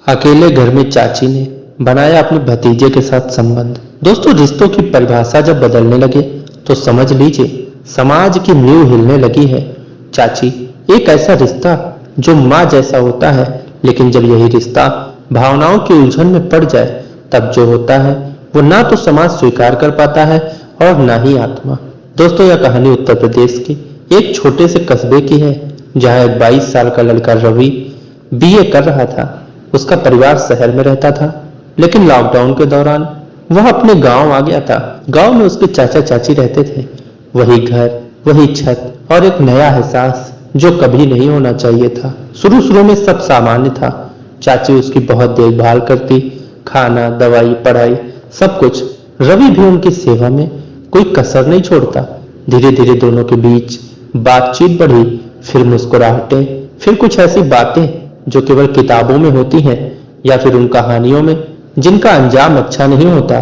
अकेले घर में चाची ने बनाया अपने भतीजे के साथ संबंध। दोस्तों, रिश्तों की परिभाषा जब बदलने लगे तो समझ लीजिए समाज की नींव हिलने लगी है। चाची एक ऐसा रिश्ता जो माँ जैसा होता है, लेकिन जब यही रिश्ता भावनाओं की उलझन में पड़ जाए तब जो होता है वो ना तो समाज स्वीकार कर पाता है और ना ही आत्मा। दोस्तों, यह कहानी उत्तर प्रदेश के एक छोटे से कस्बे की है, जहाँ एक 22 साल का लड़का रवि बीए कर रहा था। उसका परिवार शहर में रहता था, लेकिन लॉकडाउन के दौरान वह अपने गांव आ गया था। गांव में उसके चाचा चाची रहते थे। वही घर, वही छत और एक नया एहसास जो कभी नहीं होना चाहिए था। शुरू शुरू में सब सामान्य था। चाची उसकी बहुत देखभाल करती, खाना, दवाई, पढ़ाई, सब कुछ। रवि भी उनकी सेवा में कोई कसर नहीं छोड़ता। धीरे धीरे दोनों के बीच बातचीत बढ़ी, फिर मुस्कुराहटें, फिर कुछ ऐसी बातें जो केवल किताबों में होती हैं या फिर उन कहानियों में जिनका अंजाम अच्छा नहीं होता।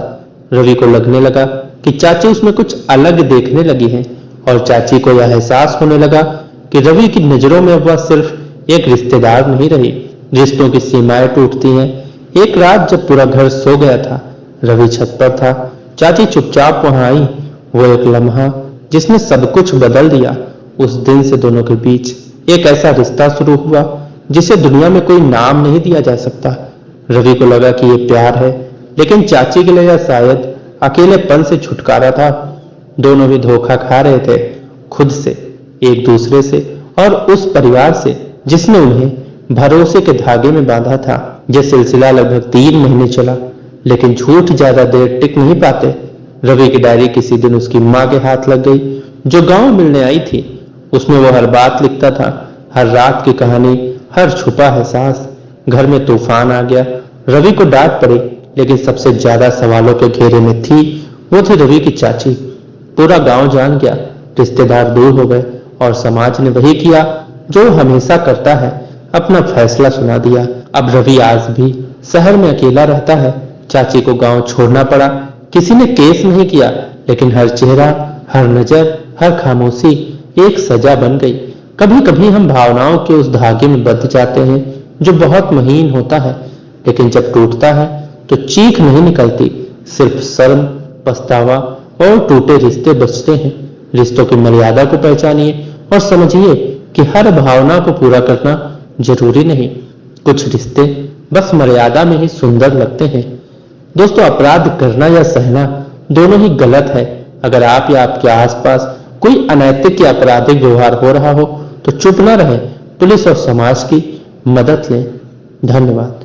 रवि को लगने लगा कि चाची उसमें कुछ अलग देखने लगी है, और चाची को यह एहसास होने लगा कि रवि की नजरों में वह सिर्फ एक रिश्तेदार नहीं रही। रिश्तों की सीमाएं टूटती हैं। एक रात जब पूरा घर सो गया था, रवि छत पर था। चाची चुपचाप वहां आई। वो एक लम्हा जिसने सब कुछ बदल दिया। उस दिन से दोनों के बीच एक ऐसा रिश्ता शुरू हुआ जिसे दुनिया में कोई नाम नहीं दिया जा सकता। रवि को लगा कि ये प्यार है, लेकिन चाची के लिए यह शायद अकेलेपन से छुटकारा था। दोनों भी धोखा खा रहे थे, खुद से, एक दूसरे से और उस परिवार से जिसने उन्हें भरोसे के धागे में बांधा था। यह सिलसिला लगभग 3 महीने चला, लेकिन झूठ ज्यादा देर टिक नहीं पाते। रवि की डायरी किसी दिन उसकी माँ के हाथ लग गई, जो गांव मिलने आई थी। उसमें वो हर बात लिखता था, हर रात की कहानी, हर छुपा एहसास। घर में तूफान आ गया। रवि को डांट पड़ी, लेकिन सबसे ज्यादा सवालों के घेरे में थी वो थी रवि की चाची। पूरा गांव जान गया, रिश्तेदार दूर हो गए, और समाज ने वही किया जो वो हमेशा करता है, अपना फैसला सुना दिया। अब रवि आज भी शहर में अकेला रहता है। चाची को गांव छोड़ना पड़ा। किसी ने केस नहीं किया, लेकिन हर चेहरा, हर नजर, हर खामोशी एक सजा बन गई। कभी कभी हम भावनाओं के उस धागे में बंध जाते हैं जो बहुत महीन होता है, लेकिन जब टूटता है तो चीख नहीं निकलती, सिर्फ शर्म, पछतावा और टूटे रिश्ते बचते हैं। रिश्तों की मर्यादा को पहचानिए और समझिए कि हर भावना को पूरा करना जरूरी नहीं। कुछ रिश्ते बस मर्यादा में ही सुंदर लगते हैं। दोस्तों, अपराध करना या सहना दोनों ही गलत है। अगर आप या आपके आसपास कोई अनैतिक या आपराधिक व्यवहार हो रहा हो तो चुप न रहें, पुलिस और समाज की मदद लें। धन्यवाद।